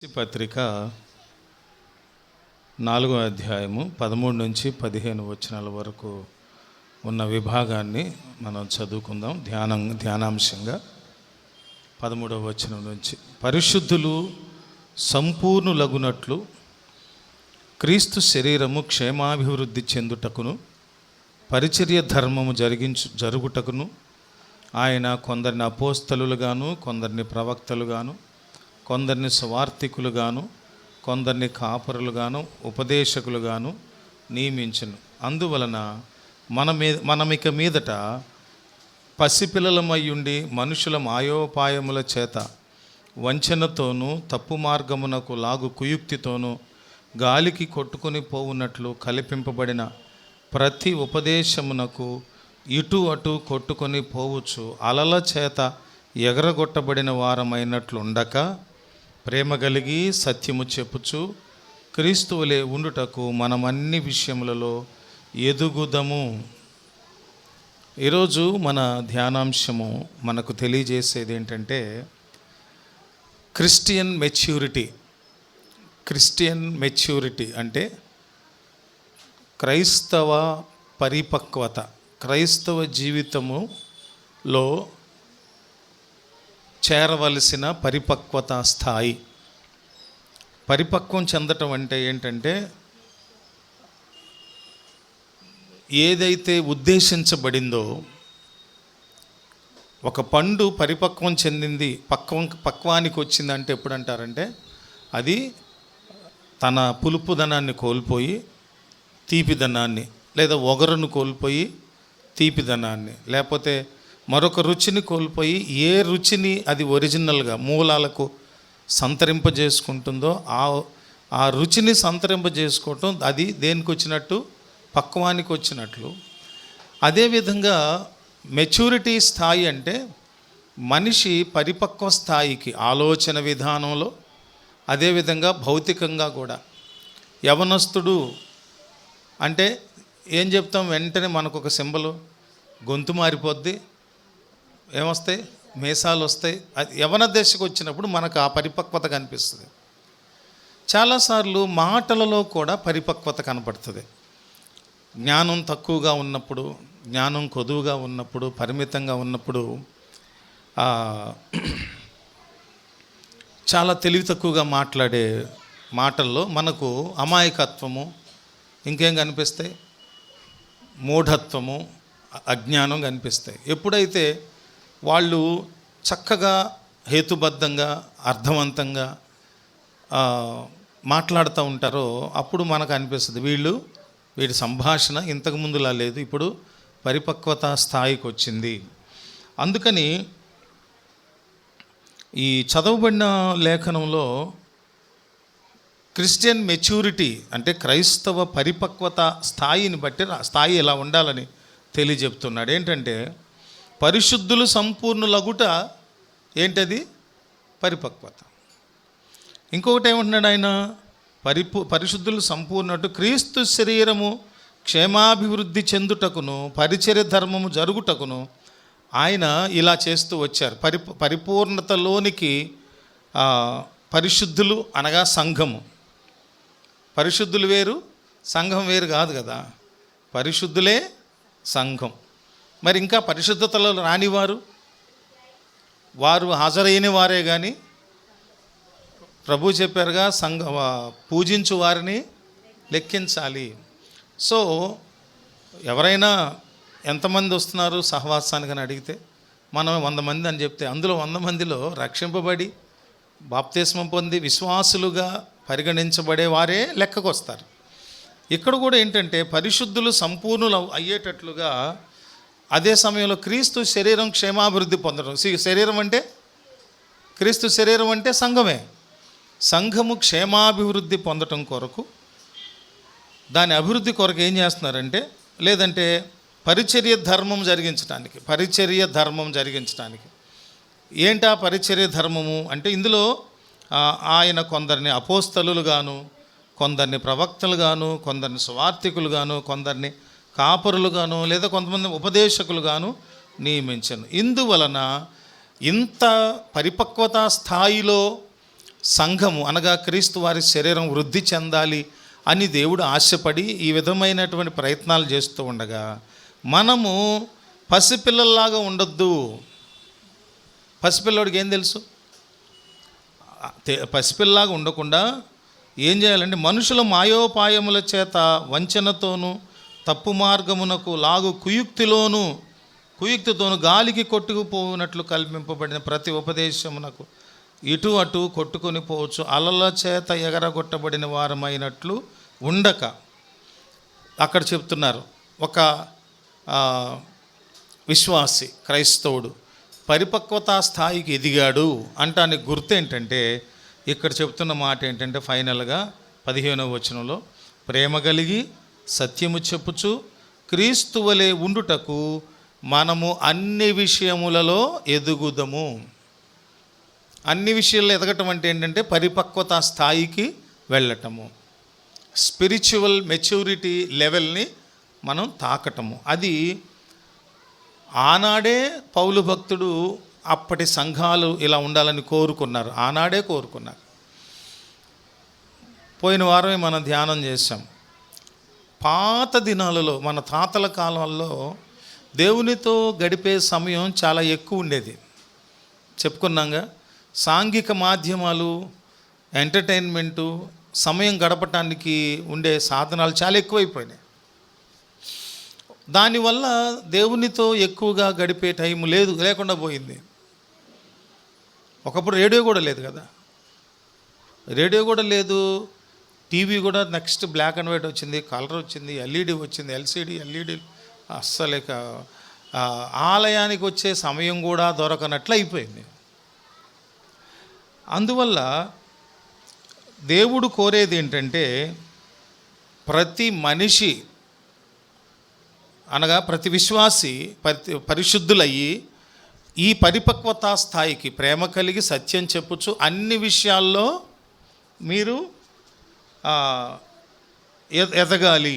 పత్రిక 4వ అధ్యాయము 13 నుంచి 15 వచనాల వరకు ఉన్న విభాగాన్ని మనం చదువుకుందాం. ధ్యానాంశంగా 13వ వచనం నుంచి, పరిశుద్ధులు సంపూర్ణులగునట్లు క్రీస్తు శరీరము క్షేమాభివృద్ధి చెందుటకును పరిచర్య ధర్మము జరుగుటకును ఆయన కొందరిని అపోస్తలులుగాను, కొందరిని ప్రవక్తలుగాను, కొందరిని సువార్తికులుగాను, కొందరిని కాపరులుగాను, ఉపదేశకులుగాను నియమించును. అందువలన మనమిక మీదట పసిపిల్లలమయ్యుండి మనుషుల మాయోపాయముల చేత వంచనతోనూ తప్పు మార్గమునకు లాగు కుయుక్తితోనూ గాలికి కొట్టుకొని పోవునట్లు కల్పింపబడిన ప్రతి ఉపదేశమునకు ఇటు అటు కొట్టుకొని పోవచ్చు అలల చేత ఎగరగొట్టబడిన వారమైనట్లుండక ప్రేమ కలిగి సత్యము చెప్పుచు క్రీస్తువులే ఉండుటకు మనం అన్ని విషయములలో ఎదుగుదము. ఈరోజు మన ధ్యానాంశము మనకు తెలియజేసేది ఏంటంటే క్రిస్టియన్ మెచ్యూరిటీ అంటే క్రైస్తవ పరిపక్వత, క్రైస్తవ జీవితములో చేరవలసిన పరిపక్వత స్థాయి. పరిపక్వం చెందటం అంటే ఏంటంటే ఏదైతే ఉద్దేశించబడిందో, ఒక పండు పరిపక్వం చెందింది, పక్వానికి వచ్చిందంటే ఎప్పుడు అంటారంటే అది తన పులుపుదనాన్ని కోల్పోయి తీపిదనాన్ని, లేదా ఒగరును కోల్పోయి తీపిదనాన్ని, లేకపోతే మరొక రుచిని కోల్పోయి ఏ రుచిని అది ఒరిజినల్గా మూలాలకు సంతరింపజేసుకుంటుందో ఆ రుచిని సంతరింపజేసుకోవటం, అది దేనికి వచ్చినట్టు, పక్వానికి వచ్చినట్లు. అదేవిధంగా మెచ్యూరిటీ స్థాయి అంటే మనిషి పరిపక్వ స్థాయికి ఆలోచన విధానంలో, అదేవిధంగా భౌతికంగా కూడా. యవనస్తుడు అంటే ఏం చెప్తాం, వెంటనే మనకు ఒక సింబలు, గొంతు మారిపోద్ది, ఏమొస్తాయి, మీసాలు వస్తాయి. అది యవన దశకు వచ్చినప్పుడు మనకు ఆ పరిపక్వత కనిపిస్తుంది. చాలాసార్లు మాటలలో కూడా పరిపక్వత కనపడుతుంది. జ్ఞానం తక్కువగా ఉన్నప్పుడు, జ్ఞానం కొదువుగా ఉన్నప్పుడు, పరిమితంగా ఉన్నప్పుడు చాలా తెలివి తక్కువగా మాట్లాడే మాటల్లో మనకు అమాయకత్వము, ఇంకేం కనిపిస్తాయి, మూఢత్వము, అజ్ఞానం కనిపిస్తాయి. ఎప్పుడైతే వాళ్ళు చక్కగా హేతుబద్ధంగా అర్థవంతంగా మాట్లాడుతూ ఉంటారో అప్పుడు మనకు అనిపిస్తుంది వీడి సంభాషణ ఇంతకుముందులా లేదు, ఇప్పుడు పరిపక్వత స్థాయికి వచ్చింది. అందుకని ఈ చదవబడిన లేఖనంలో క్రిస్టియన్ మెచ్యూరిటీ అంటే క్రైస్తవ పరిపక్వత స్థాయిని బట్టి స్థాయి ఎలా ఉండాలని తెలియజెప్తున్నాడు. ఏంటంటే పరిశుద్ధులు సంపూర్ణులగుట ఏంటది, పరిపక్వత. ఇంకొకటి ఏమంటున్నాడు ఆయన, పరిశుద్ధులు సంపూర్ణటు క్రీస్తు శరీరము క్షేమాభివృద్ధి చెందుటకును పరిచర్య ధర్మము జరుగుటకును ఆయన ఇలా చేస్తూ వచ్చారు. పరిపూర్ణతలోనికి పరిశుద్ధులు అనగా సంఘము. పరిశుద్ధులు వేరు, సంఘం వేరు కాదు కదా, పరిశుద్ధులే సంఘం. మరి ఇంకా పరిశుద్ధతలో రానివారు, వారు హాజరైన వారే కానీ ప్రభు చెప్పారుగా, పూజించు వారిని లెక్కించాలి. సో ఎవరైనా ఎంతమంది వస్తున్నారు సహవాసానికి అని అడిగితే మనం 100 మంది అని చెప్తే అందులో 100 మందిలో రక్షింపబడి బాప్తిస్మం పొంది విశ్వాసులుగా పరిగణించబడే వారే లెక్కకు వస్తారు. ఇక్కడ కూడా ఏంటంటే పరిశుద్ధులు సంపూర్ణులు అయ్యేటట్లుగా అదే సమయంలో క్రీస్తు శరీరం క్షేమాభివృద్ధి పొందడం. శరీరం అంటే క్రీస్తు శరీరం అంటే సంఘమే. సంఘము క్షేమాభివృద్ధి పొందటం కొరకు, దాని అభివృద్ధి కొరకు ఏం చేస్తున్నారంటే, లేదంటే పరిచర్య ధర్మం జరిగించడానికి ఏంటా పరిచర్య ధర్మము అంటే, ఇందులో ఆయన కొందరిని అపోస్తలులుగాను, కొందరిని ప్రవక్తలుగాను, కొందరిని సువార్తికులుగాను, కొందరిని కాపరులుగాను, లేదా కొంతమంది ఉపదేశకులుగాను నియమించను. ఇందువలన ఇంత పరిపక్వత స్థాయిలో సంఘము అనగా క్రీస్తు వారి శరీరం వృద్ధి చెందాలి అని దేవుడు ఆశపడి ఈ విధమైనటువంటి ప్రయత్నాలు చేస్తూ ఉండగా మనము పసిపిల్లల్లాగా ఉండొద్దు. పసిపిల్లడికి ఏం తెలుసు? పసిపిల్లలాగా ఉండకుండా ఏం చేయాలంటే మనుషుల మాయోపాయముల చేత వంచనతోనూ తప్పు మార్గమునకు లాగు కుయుక్తితోనూ గాలికి కొట్టుకుపోయినట్లు కల్పింపబడిన ప్రతి ఉపదేశమునకు ఇటు అటు కొట్టుకొని పోవచ్చు, అలల చేత ఎగరగొట్టబడిన వారమైనట్లు ఉండక. అక్కడ చెప్తున్నారు, ఒక విశ్వాసి క్రైస్తవుడు పరిపక్వతా స్థాయికి ఎదిగాడు అంటానికి గుర్తు ఏంటంటే, ఇక్కడ చెప్తున్న మాట ఏంటంటే ఫైనల్గా 15వ వచనంలో, ప్రేమ కలిగి సత్యము చెప్పుచు క్రీస్తు వలె ఉండుటకు మనము అన్ని విషయములలో ఎదుగుదము. అన్ని విషయాల్లో ఎదగటం అంటే ఏంటంటే పరిపక్వతా స్థాయికి వెళ్ళటము, స్పిరిచువల్ మెచ్యూరిటీ లెవెల్ని మనం తాకటము. అది ఆనాడే పౌలు భక్తుడు అప్పటి సంఘాలు ఇలా ఉండాలని కోరుకున్నారు, ఆనాడే కోరుకున్నారు. పోయిన వారమే మనం ధ్యానం చేశాం. పాత దినాలలో మన తాతల కాలంలో దేవునితో గడిపే సమయం చాలా ఎక్కువ ఉండేది. చెప్పుకున్నాగా, సాంఘిక మాధ్యమాలు, ఎంటర్టైన్మెంటు, సమయం గడపటానికి ఉండే సాధనాలు చాలా ఎక్కువైపోయినాయి. దానివల్ల దేవునితో ఎక్కువగా గడిపే టైం లేకుండా పోయింది. ఒకప్పుడు రేడియో కూడా లేదు కదా, రేడియో కూడా లేదు, టీవీ కూడా నెక్స్ట్ బ్లాక్ అండ్ వైట్ వచ్చింది, కలర్ వచ్చింది, ఎల్ఈడి వచ్చింది, ఎల్సిడి, ఎల్ఈడి. అస్సలు ఇక ఆలయానికి వచ్చే సమయం కూడా దొరకనట్లు అయిపోయింది. అందువల్ల దేవుడు కోరేది ఏంటంటే ప్రతి మనిషి అనగా ప్రతి విశ్వాసి పరిశుద్ధులయ్యి ఈ పరిపక్వతా స్థాయికి ప్రేమ కలిగి సత్యం చెప్పుచు అన్ని విషయాల్లో మీరు ఎదగాలి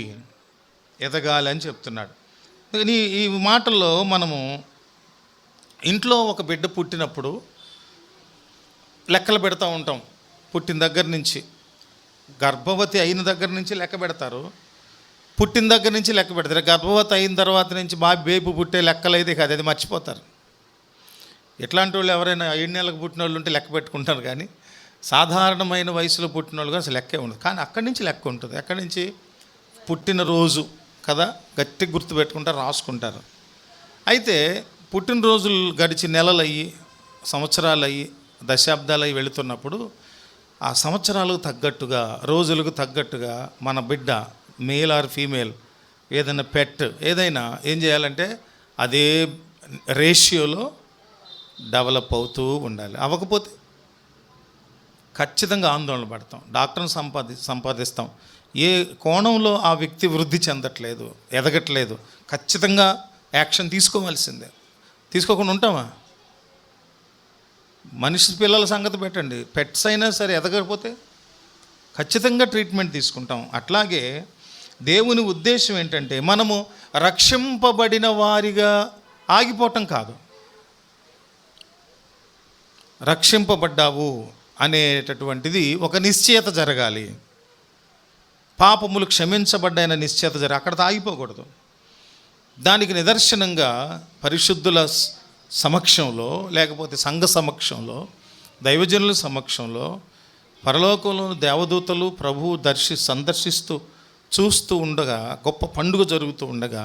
అని చెప్తున్నాడు. ఈ మాటల్లో మనము ఇంట్లో ఒక బిడ్డ పుట్టినప్పుడు లెక్కలు పెడతా ఉంటాం. పుట్టిన దగ్గర నుంచి, గర్భవతి అయిన దగ్గర నుంచి లెక్క పెడతారు, పుట్టిన దగ్గర నుంచి లెక్క పెడతారు. గర్భవతి అయిన తర్వాత నుంచి బేబీ పుట్టే లెక్కలు అయితే కాదు, అది మర్చిపోతారు. ఎట్లాంటి వాళ్ళు ఎవరైనా 7 నెలలకు పుట్టిన వాళ్ళు ఉంటే లెక్క పెట్టుకుంటారు, కానీ సాధారణమైన వయసులో పుట్టిన వాళ్ళు కానీ అసలు లెక్కే ఉండదు. కానీ అక్కడి నుంచి లెక్క ఉంటుంది. అక్కడి నుంచి పుట్టినరోజు కదా గట్టి గుర్తు పెట్టుకుంటారు, రాసుకుంటారు. అయితే పుట్టినరోజులు గడిచి నెలలు అయ్యి, సంవత్సరాలు అయ్యి, దశాబ్దాలు అయ్యి వెళుతున్నప్పుడు ఆ సంవత్సరాలకు తగ్గట్టుగా, రోజులకు తగ్గట్టుగా మన బిడ్డ మేల్ ఆర్ ఫీమేల్ ఏదైనా పెట్ ఏదైనా ఏం చేయాలంటే అదే రేషియోలో డెవలప్ అవుతూ ఉండాలి. అవ్వకపోతే ఖచ్చితంగా ఆందోళన పడతాం, డాక్టర్ని సంపాదిస్తాం. ఏ కోణంలో ఆ వ్యక్తి వృద్ధి చెందట్లేదు, ఎదగట్లేదు, ఖచ్చితంగా యాక్షన్ తీసుకోవాల్సిందే. తీసుకోకుండా ఉంటామా? మనిషి పిల్లల సంగతి పెట్టండి, పెట్స్ అయినా సరే ఎదగకపోతే ఖచ్చితంగా ట్రీట్మెంట్ తీసుకుంటాం. అట్లాగే దేవుని ఉద్దేశం ఏంటంటే మనము రక్షింపబడిన వారిగా ఆగిపోవటం కాదు, రక్షింపబడ్డావు అనేటటువంటిది ఒక నిశ్చయత జరగాలి. పాపములు క్షమించబడ్డాయన నిశ్చయత జరగాలి, అక్కడ ఆగిపోకూడదు. దానికి నిదర్శనంగా పరిశుద్ధుల సమక్షంలో, లేకపోతే సంఘ సమక్షంలో, దైవజనుల సమక్షంలో, పరలోకంలోని దేవదూతలు ప్రభువు సందర్శిస్తూ చూస్తూ ఉండగా, గొప్ప పండుగ జరుగుతూ ఉండగా,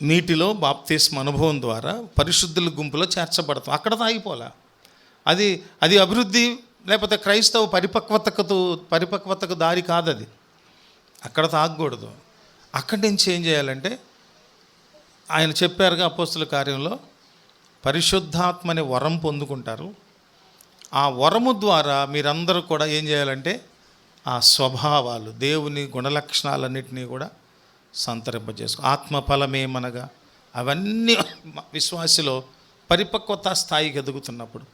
నీటిలో బాప్తిస్మ అనుభవం ద్వారా పరిశుద్ధుల గుంపులో చేర్చబడతాం. అక్కడ ఆగిపోలే. అది అభివృద్ధి లేకపోతే క్రైస్తవ పరిపక్వతకు దారి కాదు. అది అక్కడ తాగకూడదు. అక్కడి నుంచి ఏం చేయాలంటే ఆయన చెప్పారుగా అపోస్తుల కార్యంలో, పరిశుద్ధాత్మ అనే వరం పొందుకుంటారు. ఆ వరము ద్వారా మీరందరూ కూడా ఏం చేయాలంటే ఆ స్వభావాలు, దేవుని గుణలక్షణాలన్నింటినీ కూడా సంతరింపజేసుకో. ఆత్మఫలమేమనగా అవన్నీ విశ్వాసిలో పరిపక్వత స్థాయికి ఎదుగుతున్నప్పుడు,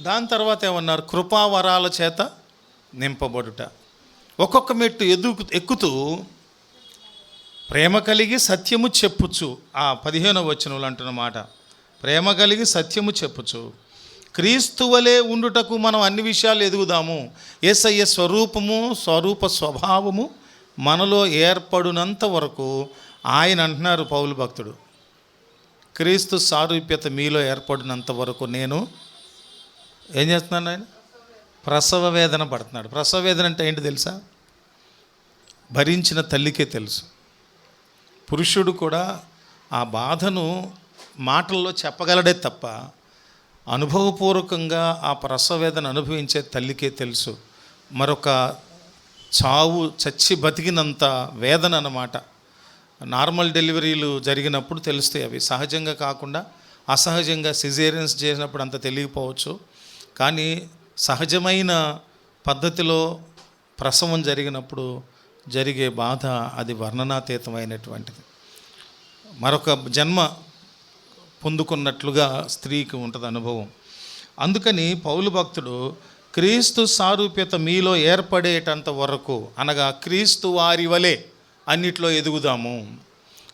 దాని తర్వాత ఏమన్నారు, కృపావరాల చేత నింపబడుట. ఒక్కొక్క మెట్టు ఎక్కుతూ ప్రేమ కలిగి సత్యము చెప్పుచు, ఆ 15వ వచనంలో అంటున్న మాట, ప్రేమ కలిగి సత్యము చెప్పుచు క్రీస్తు వలె ఉండుటకు మనం అన్ని విషయాలు ఎదుగుదాము. యేసయ్య స్వరూప స్వభావము మనలో ఏర్పడినంత వరకు ఆయన అంటున్నారు పౌలు భక్తుడు, క్రీస్తు సారూప్యత మీలో ఏర్పడినంత వరకు నేను ఏం చేస్తున్నాను? ఆయన ప్రసవ వేదన పడుతున్నాడు. ప్రసవ వేదన అంటే ఏంటి తెలుసా? భరించిన తల్లికే తెలుసు. పురుషుడు కూడా ఆ బాధను మాటల్లో చెప్పగలడే తప్ప అనుభవపూర్వకంగా ఆ ప్రసవ వేదన అనుభవించే తల్లికే తెలుసు. మరొక చావు చచ్చి బతికినంత వేదన అన్నమాట. నార్మల్ డెలివరీలు జరిగినప్పుడు తెలుస్తాయి అవి, సహజంగా కాకుండా అసహజంగా సిజేరియన్స్ చేసినప్పుడు అంత తెలియకపోవచ్చు. కానీ సహజమైన పద్ధతిలో ప్రసవం జరిగినప్పుడు జరిగే బాధ అది వర్ణనాతీతమైనటువంటిది. మరొక జన్మ పొందుకున్నట్లుగా స్త్రీకి ఉంటుంది అనుభవం. అందుకని పౌలు భక్తుడు క్రీస్తు సారూప్యత మీలో ఏర్పడేటంత వరకు, అనగా క్రీస్తు వారి వలె అన్నిట్లో ఎదుగుదాము.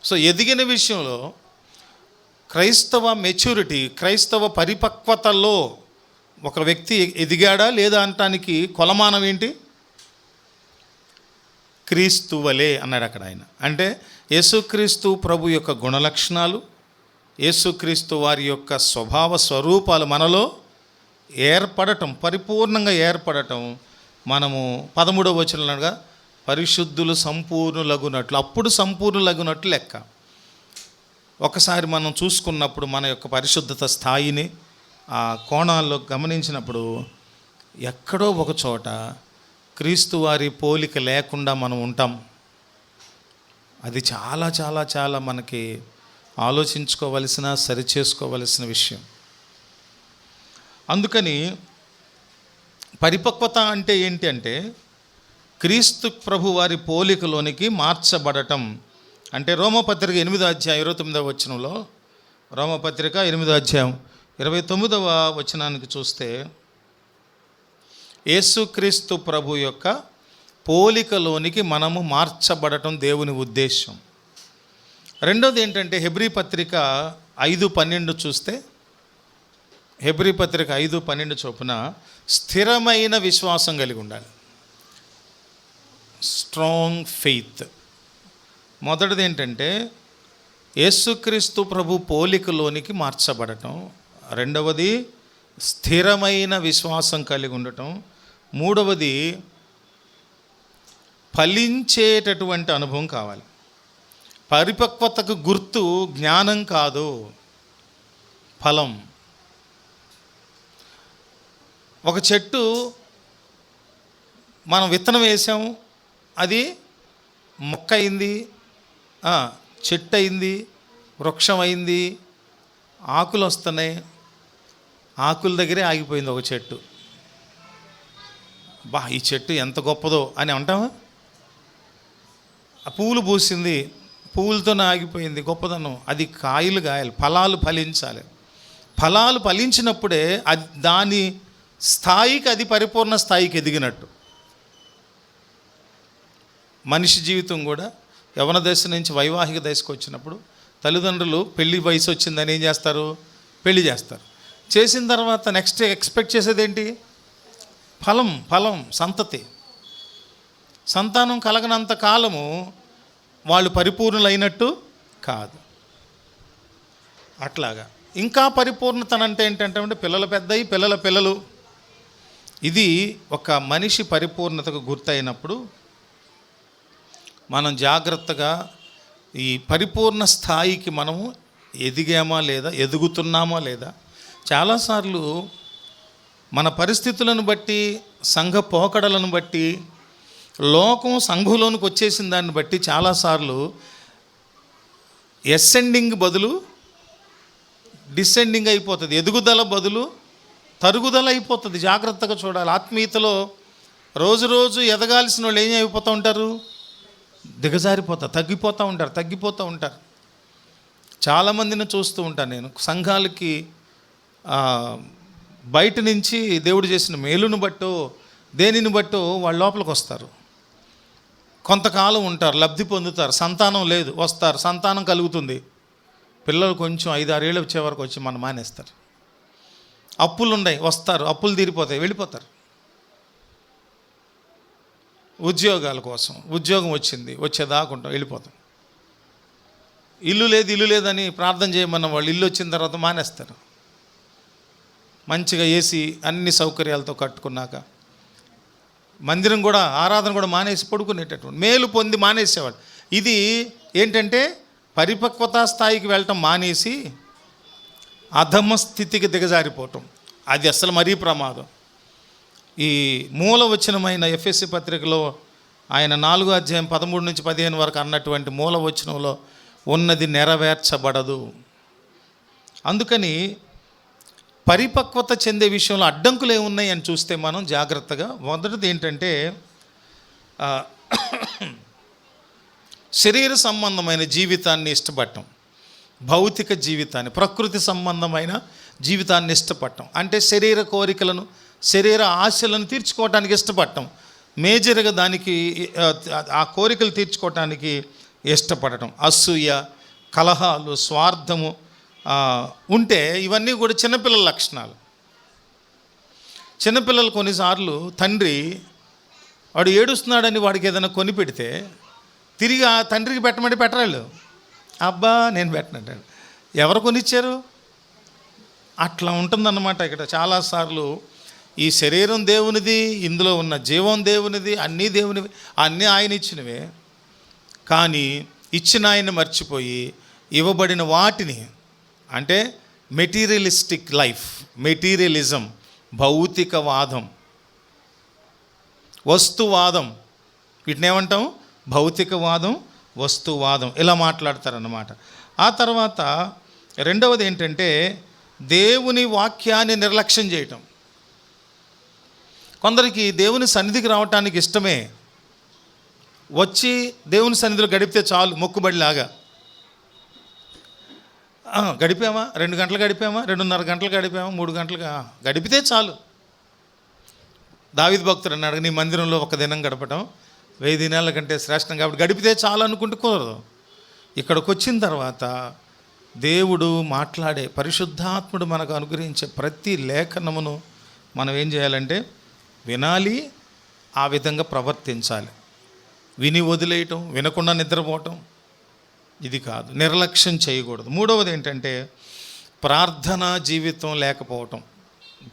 సో ఎదిగిన విషయంలో క్రైస్తవ మెచ్యూరిటీ, క్రైస్తవ పరిపక్వతలో ఒక వ్యక్తి ఎదిగాడా లేదా అనటానికి కొలమానం ఏంటి? క్రీస్తు వలె అన్నాడు అక్కడ ఆయన. అంటే యేసుక్రీస్తు ప్రభు యొక్క గుణలక్షణాలు, యేసుక్రీస్తు వారి యొక్క స్వభావ స్వరూపాలు మనలో ఏర్పడటం, పరిపూర్ణంగా ఏర్పడటం. మనము 13వ వచనంగా పరిశుద్ధులు సంపూర్ణులగునట్లు, అప్పుడు సంపూర్ణులగునట్లు లెక్క. ఒకసారి మనం చూసుకున్నప్పుడు మన యొక్క పరిశుద్ధత స్థాయిని ఆ కోణాల్లో గమనించినప్పుడు ఎక్కడో ఒక చోట క్రీస్తు వారి పోలిక లేకుండా మనం ఉంటాం. అది చాలా చాలా చాలా మనకి ఆలోచించుకోవలసిన, సరిచేసుకోవలసిన విషయం. అందుకని పరిపక్వత అంటే ఏంటి అంటే క్రీస్తు ప్రభు వారి పోలికలోనికి మార్చబడటం. అంటే రోమపత్రిక 8వ అధ్యాయం 29వ వచనంలో, రోమపత్రిక 8వ అధ్యాయం 29వ వచనానికి చూస్తే యేసుక్రీస్తు ప్రభు యొక్క పోలికలోనికి మనము మార్చబడటం దేవుని ఉద్దేశం. రెండోది ఏంటంటే హెబ్రీ పత్రిక 5:12 చూస్తే, హెబ్రీ పత్రిక 5:12 చొప్పున స్థిరమైన విశ్వాసం కలిగి ఉండాలి. Strong faith. మొదటిది ఏంటంటే యేసుక్రీస్తు ప్రభు పోలికలోనికి మార్చబడటం, రెండవది స్థిరమైన విశ్వాసం కలిగి ఉండటం, మూడవది ఫలించేటటువంటి అనుభవం కావాలి. పరిపక్వతకు గుర్తు జ్ఞానం కాదు, ఫలం. ఒక చెట్టు మనం విత్తనం వేసాం, అది మొక్క అయింది, చెట్టు అయింది, వృక్షం అయింది, ఆకులు వస్తున్నాయి. ఆకుల దగ్గరే ఆగిపోయింది ఒక చెట్టు. ఈ చెట్టు ఎంత గొప్పదో అని అంటామా? ఆ పువ్వులు పూసింది, పువ్వులతోనే ఆగిపోయింది గొప్పదనం. అది కాయలు కాయాలి, ఫలాలు ఫలించాలి. ఫలాలు ఫలించినప్పుడే అది దాని స్థాయికి, అది పరిపూర్ణ స్థాయికి ఎదిగినట్టు. మనిషి జీవితం కూడా యవ్వన దశ నుంచి వైవాహిక దశకు వచ్చినప్పుడు తల్లిదండ్రులు పెళ్లి వయసు వచ్చిందని ఏం చేస్తారు? పెళ్లి చేస్తారు. చేసిన తర్వాత నెక్స్ట్ ఎక్స్పెక్ట్ చేసేది ఏంటి? ఫలం, సంతతి. సంతానం కలగనంత కాలము వాళ్ళు పరిపూర్ణులైనట్టు కాదు. అట్లాగా ఇంకా పరిపూర్ణతనంటే ఏంటంటే పిల్లలు పెద్దయి, పిల్లల పిల్లలు. ఇది ఒక మనిషి పరిపూర్ణతకు గుర్తయినప్పుడు మనం జాగ్రత్తగా ఈ పరిపూర్ణ స్థాయికి మనము ఎదిగామా లేదా, ఎదుగుతున్నామా లేదా. చాలాసార్లు మన పరిస్థితులను బట్టి, సంఘ పోకడలను బట్టి, లోకం సంఘంలోనికి వచ్చేసిన దాన్ని బట్టి చాలాసార్లు ఎసెండింగ్ బదులు డిసెండింగ్ అయిపోతుంది, ఎదుగుదల బదులు తరుగుదల అయిపోతుంది. జాగ్రత్తగా చూడాలి. ఆత్మీయతలో రోజు రోజు ఎదగాల్సిన వాళ్ళు ఏం అయిపోతూ ఉంటారు? తగ్గిపోతూ ఉంటారు. చాలామందిని చూస్తూ ఉంటాను నేను. సంఘాలకి బయట నుంచి దేవుడు చేసిన మేలును బట్టో దేనిని బట్టో వాళ్ళ లోపలికి వస్తారు, కొంతకాలం ఉంటారు, లబ్ధి పొందుతారు. సంతానం లేదు, వస్తారు, సంతానం కలుగుతుంది. పిల్లలు కొంచెం 5-6 ఏళ్ళు వచ్చే వరకు వచ్చి మనం మానేస్తారు. అప్పులు ఉన్నాయి, వస్తారు, అప్పులు తీరిపోతాయి, వెళ్ళిపోతారు. ఉద్యోగాల కోసం, ఉద్యోగం వచ్చింది, వచ్చేదాకుంటాం, వెళ్ళిపోతాం. ఇల్లు లేదని ప్రార్థన చేయమన్న వాళ్ళు ఇల్లు వచ్చిన తర్వాత మానేస్తారు. మంచిగా ఏసీ అన్ని సౌకర్యాలతో కట్టుకున్నాక మందిరం కూడా, ఆరాధన కూడా మానేసి పడుకునేటటువంటి మేలు పొంది మానేసేవాడు. ఇది ఏంటంటే పరిపక్వతా స్థాయికి వెళ్ళటం మానేసి అధమ స్థితికి దిగజారిపోవటం. అది అసలు మరీ ప్రమాదం. ఈ మూల వచనమైన ఎఫెసీ పత్రికలో ఆయన 4:13-15 వరకు అన్నటువంటి మూల వచనంలో ఉన్నది నెరవేర్చబడదు. అందుకని పరిపక్వత చెందే విషయంలో అడ్డంకులు ఏమున్నాయి అని చూస్తే మనం జాగ్రత్తగా, మొదటిది ఏంటంటే శరీర సంబంధమైన జీవితాన్ని ఇష్టపడటం, భౌతిక జీవితాన్ని, ప్రకృతి సంబంధమైన జీవితాన్ని ఇష్టపడటం. అంటే శరీర కోరికలను, శరీర ఆశలను తీర్చుకోవటానికి ఇష్టపడటం, మేజర్గా దానికి ఆ కోరికలు తీర్చుకోవటానికి ఇష్టపడటం. అసూయ, కలహాలు, స్వార్థము ఉంటే ఇవన్నీ కూడా చిన్నపిల్లల లక్షణాలు. చిన్నపిల్లలు కొన్నిసార్లు తండ్రి వాడు ఏడుస్తున్నాడని వాడికి ఏదైనా కొని పెడితే తిరిగి ఆ తండ్రికి పెట్టమంటే పెట్టరాళ్ళు. అబ్బా నేను పెట్టనంటాడు. ఎవరు కొనిచ్చారు? అట్లా ఉంటుందన్నమాట. ఇక్కడ చాలాసార్లు ఈ శరీరం దేవునిది, ఇందులో ఉన్న జీవం దేవునిది, అన్నీ దేవునివి, అన్నీ ఆయన ఇచ్చినవే. కానీ ఇచ్చిన ఆయన మర్చిపోయి ఇవ్వబడిన వాటిని, అంటే మెటీరియలిస్టిక్ లైఫ్, మెటీరియలిజం, భౌతికవాదం, వస్తువాదం, వీటిని ఏమంటాం? భౌతికవాదం, వస్తువాదం, ఇలా మాట్లాడతారన్నమాట. ఆ తర్వాత రెండవది ఏంటంటే దేవుని వాక్యాన్ని నిర్లక్ష్యం చేయటం. కొందరికి దేవుని సన్నిధికి రావటానికి ఇష్టమే, వచ్చి దేవుని సన్నిధిలో గడిపితే చాలు, మొక్కుబడిలాగా. గడిపామా, 2 గంటలు గడిపామా, 2:30 గంటలు గడిపామా, 3 గంటలు గడిపితే చాలు. దావీదు భక్తుడు అన్నాడు, నీ మందిరంలో 1 దినం గడపటం 1000 దినాల కంటే శ్రేష్టం, కాబట్టి గడిపితే చాలు అనుకుంటూ కుదరదు. ఇక్కడికి వచ్చిన తర్వాత దేవుడు మాట్లాడే, పరిశుద్ధాత్ముడు మనకు అనుగ్రహించే ప్రతి లేఖనమును మనం ఏం చేయాలంటే వినాలి, ఆ విధంగా ప్రవర్తించాలి. విని వదిలేయటం, వినకుండా నిద్రపోవటం, ఇది కాదు. నిర్లక్ష్యం చేయకూడదు. మూడవది ఏంటంటే ప్రార్థనా జీవితం లేకపోవటం.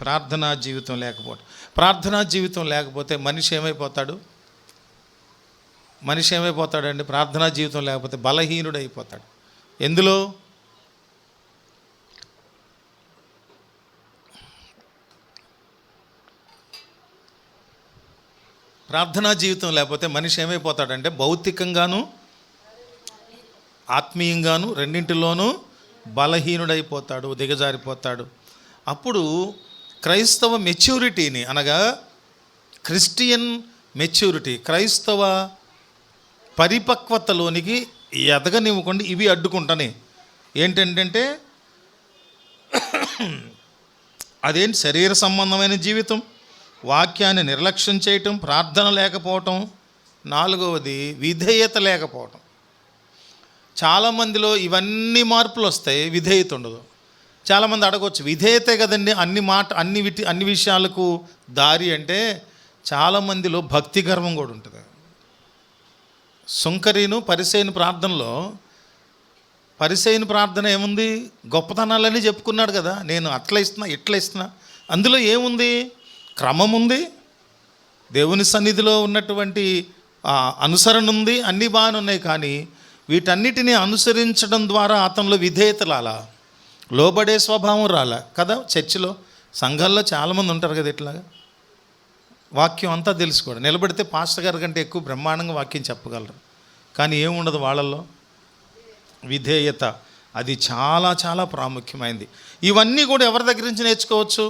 ప్రార్థనా జీవితం లేకపోవటం. ప్రార్థనా జీవితం లేకపోతే మనిషి ఏమైపోతాడు? మనిషి ఏమైపోతాడండి? ప్రార్థనా జీవితం లేకపోతే బలహీనుడైపోతాడు. ఎందులో? ప్రార్థనా జీవితం లేకపోతే మనిషి ఏమైపోతాడంటే భౌతికంగాను ఆత్మీయంగాను రెండింటిలోనూ బలహీనుడైపోతాడు, దిగజారిపోతాడు. అప్పుడు క్రైస్తవ మెచ్యూరిటీని, అనగా క్రిస్టియన్ మెచ్యూరిటీ, క్రైస్తవ పరిపక్వతలోనికి ఎదగనివ్వకుండా ఇవి అడ్డుకుంటానే. ఏంటంటే అదేంటి? శరీర సంబంధమైన జీవితం, వాక్యాన్ని నిర్లక్ష్యం చేయటం, ప్రార్థన లేకపోవటం, 4వది విధేయత లేకపోవటం. చాలామందిలో ఇవన్నీ మార్పులు వస్తాయి, విధేయత ఉండదు. చాలామంది అడగవచ్చు, విధేయతే కదండి అన్ని విషయాలకు దారి అంటే, చాలామందిలో భక్తి గర్వం కూడా ఉంటుంది. సుంకరీను పరిసయ్యుని ప్రార్థనలో, పరిసయ్యుని ప్రార్థన ఏముంది? గొప్పతనాలని చెప్పుకున్నాడు కదా, నేను అట్లా ఇస్తున్నా ఇట్లా ఇస్తున్నా. అందులో ఏముంది? క్రమం ఉంది, దేవుని సన్నిధిలో ఉన్నటువంటి అనుసరణ ఉంది, అన్నీ బాగానే ఉన్నాయి. కానీ వీటన్నిటినీ అనుసరించడం ద్వారా అతనిలో విధేయత రాలా, లోబడే స్వభావం రాలా కదా. చర్చిలో, సంఘాల్లో చాలామంది ఉంటారు కదా ఇట్లాగా, వాక్యం అంతా తెలుసుకోవడం, నిలబడితే పాస్టర్ గారి కంటే ఎక్కువ బ్రహ్మాండంగా వాక్యం చెప్పగలరు. కానీ ఏముండదు వాళ్ళల్లో? విధేయత. అది చాలా చాలా ప్రాముఖ్యమైనది. ఇవన్నీ కూడా ఎవరి దగ్గర నుంచి నేర్చుకోవచ్చు?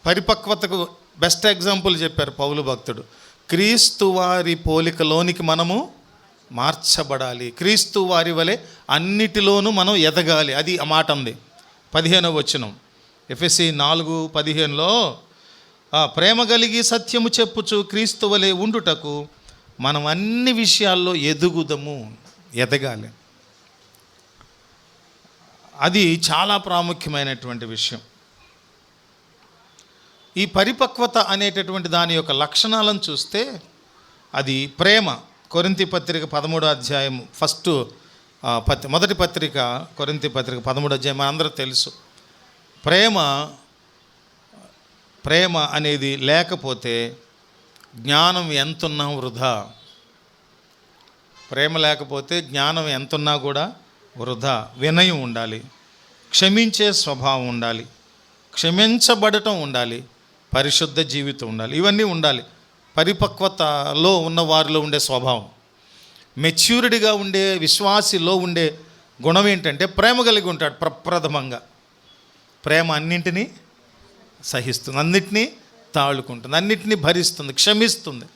పరిపక్వతకు బెస్ట్ ఎగ్జాంపుల్ చెప్పారు పౌలు భక్తుడు. క్రీస్తు వారి పోలికలోనికి మనము మార్చబడాలి, క్రీస్తు వారి వలె అన్నిటిలోనూ మనం ఎదగాలి. అది ఆ మాట ఉంది. 15వ వచనం, ఎఫెసీ 4:15లో ప్రేమ కలిగి సత్యము చెప్పుచు క్రీస్తు వలె ఉండుటకు మనం అన్ని విషయాల్లో ఎదుగుదము, ఎదగాలి. అది చాలా ప్రాముఖ్యమైనటువంటి విషయం. ఈ పరిపక్వత అనేటటువంటి దాని యొక్క లక్షణాలను చూస్తే అది ప్రేమ. కొరింథీ పత్రిక 13వ అధ్యాయం మొదటి పత్రిక కొరింథీ పత్రిక 13వ అధ్యాయం మనందరూ తెలుసు. ప్రేమ అనేది లేకపోతే జ్ఞానం ఎంతున్నా వృధా. ప్రేమ లేకపోతే జ్ఞానం ఎంతున్నా కూడా వృధా. వినయం ఉండాలి, క్షమించే స్వభావం ఉండాలి, క్షమించబడటం ఉండాలి, పరిశుద్ధ జీవితం ఉండాలి. ఇవన్నీ ఉండాలి. పరిపక్వతలో ఉన్న వారిలో ఉండే స్వభావం, మెచ్యూరిటీగా ఉండే విశ్వాసిలో ఉండే గుణం ఏంటంటే ప్రేమ కలిగి ఉంటాడు. ప్రప్రథమంగా ప్రేమ అన్నింటినీ సహిస్తుంది, అన్నిటినీ తాళుకుంటుంది, అన్నిటినీ భరిస్తుంది, క్షమిస్తుంది.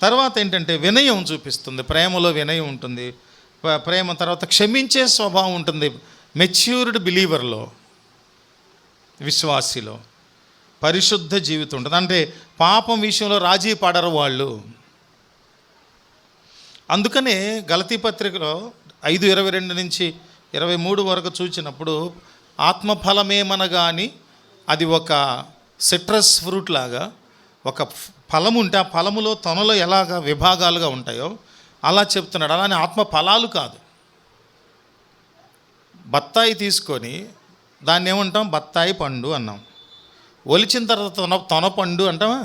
తర్వాత ఏంటంటే వినయం చూపిస్తుంది. ప్రేమలో వినయం ఉంటుంది. ప్రేమ తర్వాత క్షమించే స్వభావం ఉంటుంది. మెచ్యూర్డ్ బిలీవర్లో, విశ్వాసిలో పరిశుద్ధ జీవితం ఉంటుంది. అంటే పాపం విషయంలో రాజీ పడరు వాళ్ళు. అందుకనే గలతీ పత్రికలో 5:22 నుంచి 23 వరకు చూసినప్పుడు ఆత్మఫలమేమనగా అని, అది ఒక సిట్రస్ ఫ్రూట్ లాగా ఒక ఫలం ఉంటే ఆ ఫలములో తొనలో ఎలాగ విభాగాలుగా ఉంటాయో అలా చెప్తున్నాడు. అలానే ఆత్మ ఫలాలు కాదు. బత్తాయి తీసుకొని దాన్ని ఏమంటాం? బత్తాయి పండు అన్నాం. ఒలిచిన తర్వాత తొన పండు అంటామా?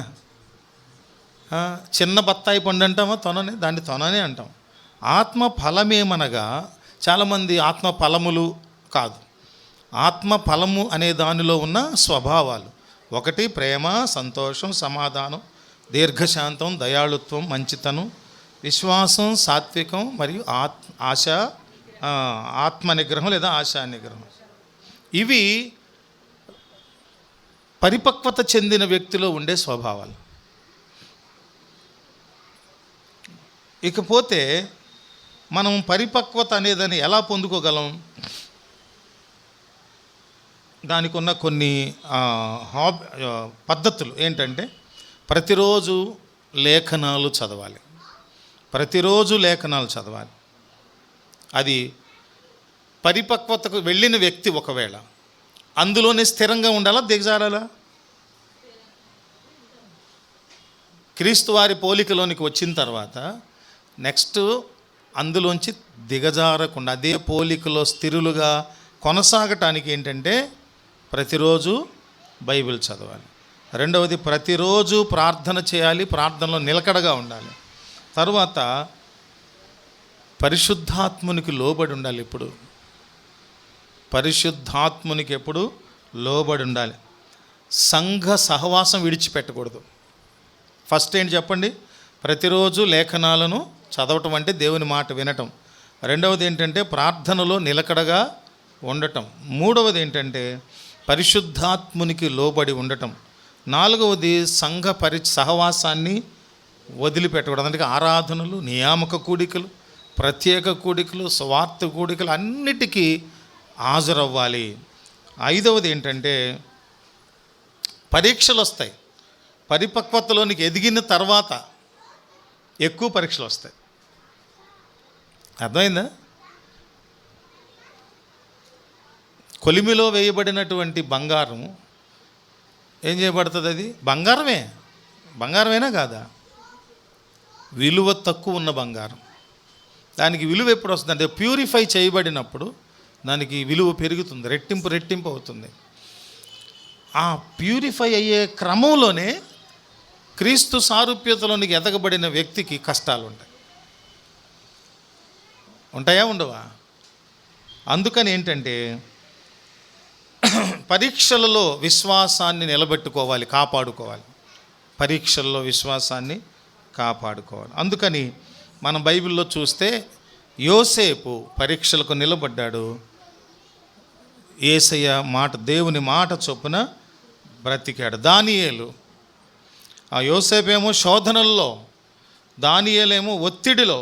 చిన్న బత్తాయి పండు అంటామా? దాన్ని తొననే అంటాం. ఆత్మ ఫలమేమనగా చాలామంది ఆత్మ ఫలములు కాదు, ఆత్మ ఫలము అనే దానిలో ఉన్న స్వభావాలు. ఒకటి ప్రేమ, సంతోషం, సమాధానం, దీర్ఘశాంతం, దయాళుత్వం, మంచితనం, విశ్వాసం, సాత్వికం మరియు ఆత్మ నిగ్రహం లేదా ఆశా నిగ్రహం. ఇవి పరిపక్వత చెందిన వ్యక్తిలో ఉండే స్వభావాలు. ఇకపోతే మనం పరిపక్వత అనేదాన్ని ఎలా పొందుకోగలం? దానికి ఉన్న కొన్ని పద్ధతులు ఏంటంటే, ప్రతిరోజు లేఖనాలు చదవాలి. అది పరిపక్వతకు వెళ్ళిన వ్యక్తి ఒకవేళ అందులోనే స్థిరంగా ఉండాలా, దిగజారాలా? క్రీస్తు వారి పోలికలోనికి వచ్చిన తర్వాత నెక్స్ట్ అందులోంచి దిగజారకుండా అదే పోలికలో స్థిరులుగా కొనసాగటానికి ఏంటంటే ప్రతిరోజు బైబిల్ చదవాలి. రెండవది, ప్రతిరోజు ప్రార్థన చేయాలి, ప్రార్థనలో నిలకడగా ఉండాలి. తరువాత పరిశుద్ధాత్మునికి లోబడి ఉండాలి. పరిశుద్ధాత్మునికి ఎప్పుడు లోబడి ఉండాలి. సంఘ సహవాసం విడిచిపెట్టకూడదు. ఫస్ట్ ఏంటి చెప్పండి? ప్రతిరోజు లేఖనాలను చదవటం అంటే దేవుని మాట వినటం. రెండవది ఏంటంటే ప్రార్థనలో నిలకడగా ఉండటం. మూడవది ఏంటంటే పరిశుద్ధాత్మునికి లోబడి ఉండటం. నాలుగవది సంఘ సహవాసాన్ని వదిలిపెట్టకూడదు. అందుకే ఆరాధనలు, నియామక కూడికలు, ప్రత్యేక కూడికలు, స్వార్థ కూడికలు అన్నిటికీ హాజరవ్వాలి. ఐదవది ఏంటంటే పరీక్షలు వస్తాయి. పరిపక్వతలోనికి ఎదిగిన తర్వాత ఎక్కువ పరీక్షలు వస్తాయి. అర్థమైందా? కొలిమిలో వేయబడినటువంటి బంగారం ఏం చేయబడుతుంది? అది బంగారమేనా కాదా? విలువ తక్కువ ఉన్న బంగారం, దానికి విలువ ఎప్పుడు వస్తుంది అంటే ప్యూరిఫై చేయబడినప్పుడు దానికి విలువ పెరుగుతుంది, రెట్టింపు అవుతుంది. ఆ ప్యూరిఫై అయ్యే క్రమంలోనే క్రీస్తు సారూప్యతలోనికి ఎదగబడిన వ్యక్తికి కష్టాలు ఉంటాయా? ఉండవా? అందుకని ఏంటంటే పరీక్షలలో విశ్వాసాన్ని నిలబెట్టుకోవాలి, కాపాడుకోవాలి. పరీక్షల్లో విశ్వాసాన్ని కాపాడుకోవాలి. అందుకని మనం బైబిల్లో చూస్తే యోసేపు పరీక్షలకు నిలబడ్డాడు. యేసయ్య మాట, దేవుని మాట చొప్పున బ్రతికాడు. దానియేలు, ఆ యోసేపేమో శోధనల్లో, దానియేలేమో ఒత్తిడిలో,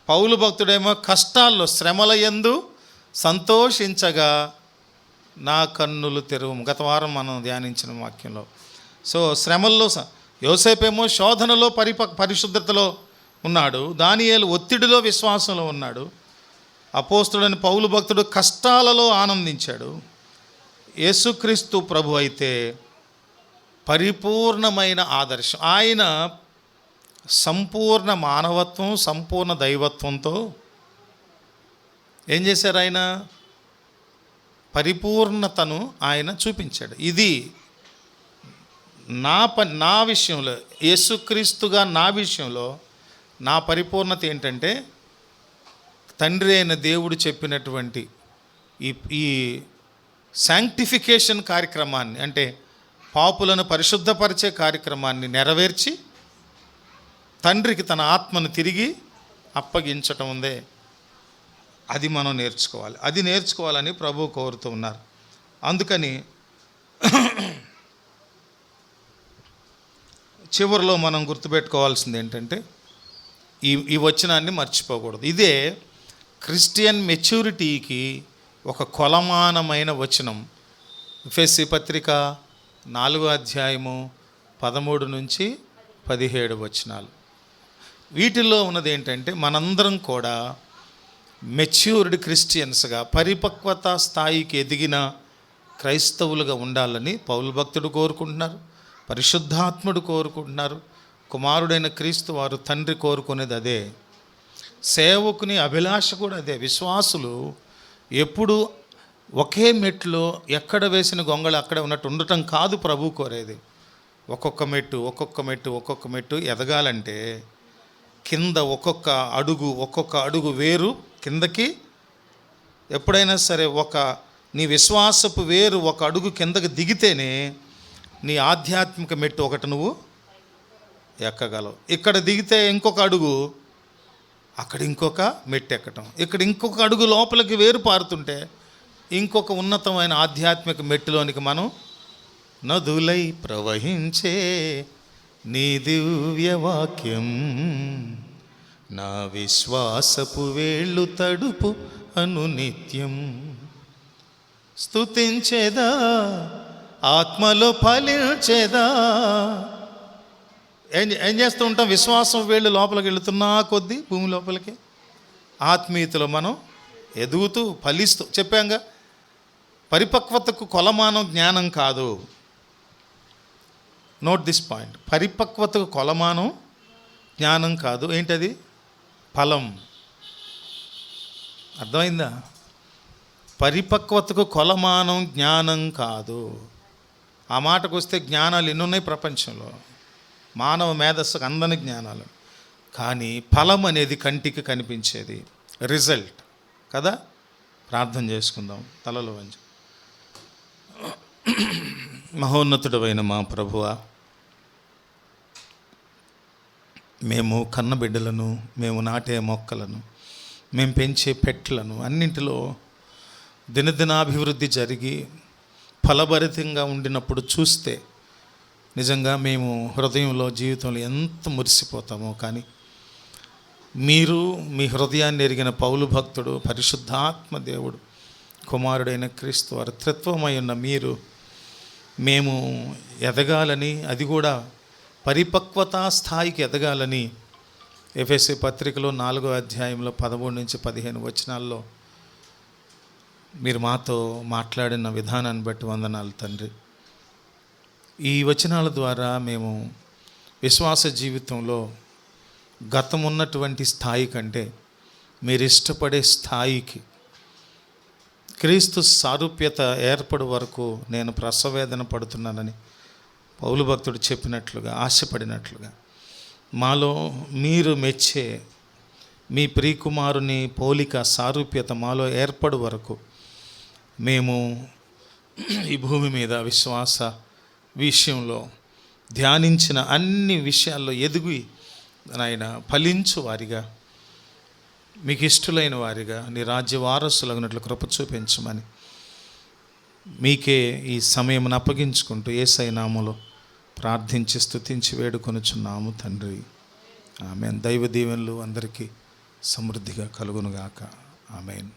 పౌలు భక్తుడేమో కష్టాల్లో, శ్రమల యందు సంతోషించగా నా కన్నులు తెరువు. గత వారం మనం ధ్యానించిన వాక్యంలో. సో శ్రమల్లో యోసేపేమో శోధనలో పరిశుద్ధతలో ఉన్నాడు. దానియేలు ఒత్తిడిలో విశ్వాసంలో ఉన్నాడు. అపోస్తుడైన పౌలు భక్తుడు కష్టాలలో ఆనందించాడు. యేసుక్రీస్తు ప్రభు అయితే పరిపూర్ణమైన ఆదర్శం. ఆయన సంపూర్ణ మానవత్వం, సంపూర్ణ దైవత్వంతో ఏం చేశారు? ఆయన పరిపూర్ణతను ఆయన చూపించాడు. ఇది నా విషయంలో, యేసుక్రీస్తుగా నా విషయంలో నా పరిపూర్ణత ఏంటంటే, తండ్రి అయిన దేవుడు చెప్పినటువంటి ఈ శాంక్టిఫికేషన్ కార్యక్రమాన్ని, అంటే పాపులను పరిశుద్ధపరిచే కార్యక్రమాన్ని నెరవేర్చి తండ్రికి తన ఆత్మను తిరిగి అప్పగించటం ఉందే, అది మనం నేర్చుకోవాలి. అది నేర్చుకోవాలని ప్రభువు కోరుతూ ఉన్నారు. అందుకని చివరిలో మనం గుర్తుపెట్టుకోవాల్సింది ఏంటంటే, ఈ వచనాన్ని మర్చిపోకూడదు. ఇదే క్రిస్టియన్ మెచ్యూరిటీకి ఒక కొలమానమైన వచనం. ఎఫెసీ పత్రిక 4వ అధ్యాయము 13 నుంచి 17 వచనాలు. వీటిల్లో ఉన్నది ఏంటంటే, మనందరం కూడా మెచ్యూర్డ్ క్రిస్టియన్స్గా, పరిపక్వత స్థాయికి ఎదిగిన క్రైస్తవులుగా ఉండాలని పౌలు భక్తుడు కోరుకుంటున్నారు, పరిశుద్ధాత్ముడు కోరుకుంటున్నారు, కుమారుడైన క్రీస్తు వారు తండ్రి కోరుకునేది అదే. సేవకుని అభిలాష కూడా అదే. విశ్వాసులు ఎప్పుడు ఒకే మెట్లో ఎక్కడ వేసిన గొంగళి అక్కడే ఉన్నట్టు ఉండటం కాదు ప్రభు కోరేది. ఒక్కొక్క మెట్టు ఎదగాలంటే కింద ఒక్కొక్క అడుగు వేరు కిందకి. ఎప్పుడైనా సరే నీ విశ్వాసపు వేరు ఒక అడుగు కిందకి దిగితేనే నీ ఆధ్యాత్మిక మెట్టు ఒకటి నువ్వు ఎక్కగలవు. ఇక్కడ దిగితే ఇంకొక అడుగు, అక్కడ ఇంకొక మెట్టు ఎక్కటం, ఇక్కడ ఇంకొక అడుగు లోపలికి వేరు పారుతుంటే ఇంకొక ఉన్నతమైన ఆధ్యాత్మిక మెట్టులోనికి మనం నదులై ప్రవహించే నీ దివ్య వాక్యం నా విశ్వాసపు వేళ్ళు తడుపు అనునిత్యం స్తుతించేదా ఆత్మలో ఫలించేదా. ఏం చేస్తూ ఉంటాం? విశ్వాసం వేళ్ళు లోపలికి వెళుతున్నా కొద్దీ భూమి లోపలికి ఆత్మీయతలో మనం ఎదుగుతూ ఫలిస్తూ, చెప్పాంగా, పరిపక్వతకు కొలమానం జ్ఞానం కాదు. Note this point. పరిపక్వతకు కొలమానం జ్ఞానం కాదు. ఏంటది? ఫలం. అర్థమైందా? పరిపక్వతకు కొలమానం జ్ఞానం కాదు. ఆ మాటకు వస్తే జ్ఞానాలు ఎన్నున్నాయి ప్రపంచంలో, మానవ మేధస్సుకు అందని జ్ఞానాలు. కానీ ఫలం అనేది కంటికి కనిపించేది, రిజల్ట్ కదా. ప్రార్థన చేసుకుందాం తలలో వంచి. మహోన్నతుడైన మా ప్రభువా, మేము కన్నబిడ్డలను, మేము నాటే మొక్కలను, మేము పెంచే పెట్లను అన్నింటిలో దినదినాభివృద్ధి జరిగి ఫలభరితంగా ఉండినప్పుడు చూస్తే నిజంగా మేము హృదయంలో, జీవితంలో ఎంత మురిసిపోతామో. కానీ మీరు, మీ హృదయాన్ని ఎరిగిన పౌలు భక్తుడు, పరిశుద్ధాత్మ దేవుడు, కుమారుడైన క్రీస్తు వారు త్రిత్వమై ఉన్న మీరు, మేము ఎదగాలని, అది కూడా పరిపక్వతా స్థాయికి ఎదగాలని ఎఫెసీ పత్రికలో 4వ అధ్యాయంలో 13 నుంచి 15 వచనాల్లో మీరు మాతో మాట్లాడిన విధానాన్ని బట్టి వందనాలు తండ్రి. ఈ వచనాల ద్వారా మేము విశ్వాస జీవితంలో గతం ఉన్నటువంటి స్థాయి కంటే మీరు ఇష్టపడే స్థాయికి, క్రీస్తు సారూప్యత ఏర్పడు వరకు నేను ప్రసవేదన పడుతున్నానని పౌలు భక్తుడు చెప్పినట్లుగా, ఆశపడినట్లుగా మాలో మీరు మెచ్చే మీ ప్రియకుమారుని పోలిక, సారూప్యత మాలో ఏర్పడు వరకు మేము ఈ భూమి మీద విశ్వాస విషయంలో ధ్యానించిన అన్ని విషయాల్లో ఎదిగి నాయన ఫలించు వారిగా, మీకు ఇష్టలైన వారిగా, నీ రాజ్య వారసులగినట్లు కృప చూపించమని మీకే ఈ సమయమును అప్పగించుకుంటూ యేసయ్య నామములో ప్రార్థించి స్తుతించి వేడుకొనుచున్నాము తండ్రి. ఆమేన్. దైవ దీవెనలు అందరికీ సమృద్ధిగా కలుగునుగాక. ఆమేన్.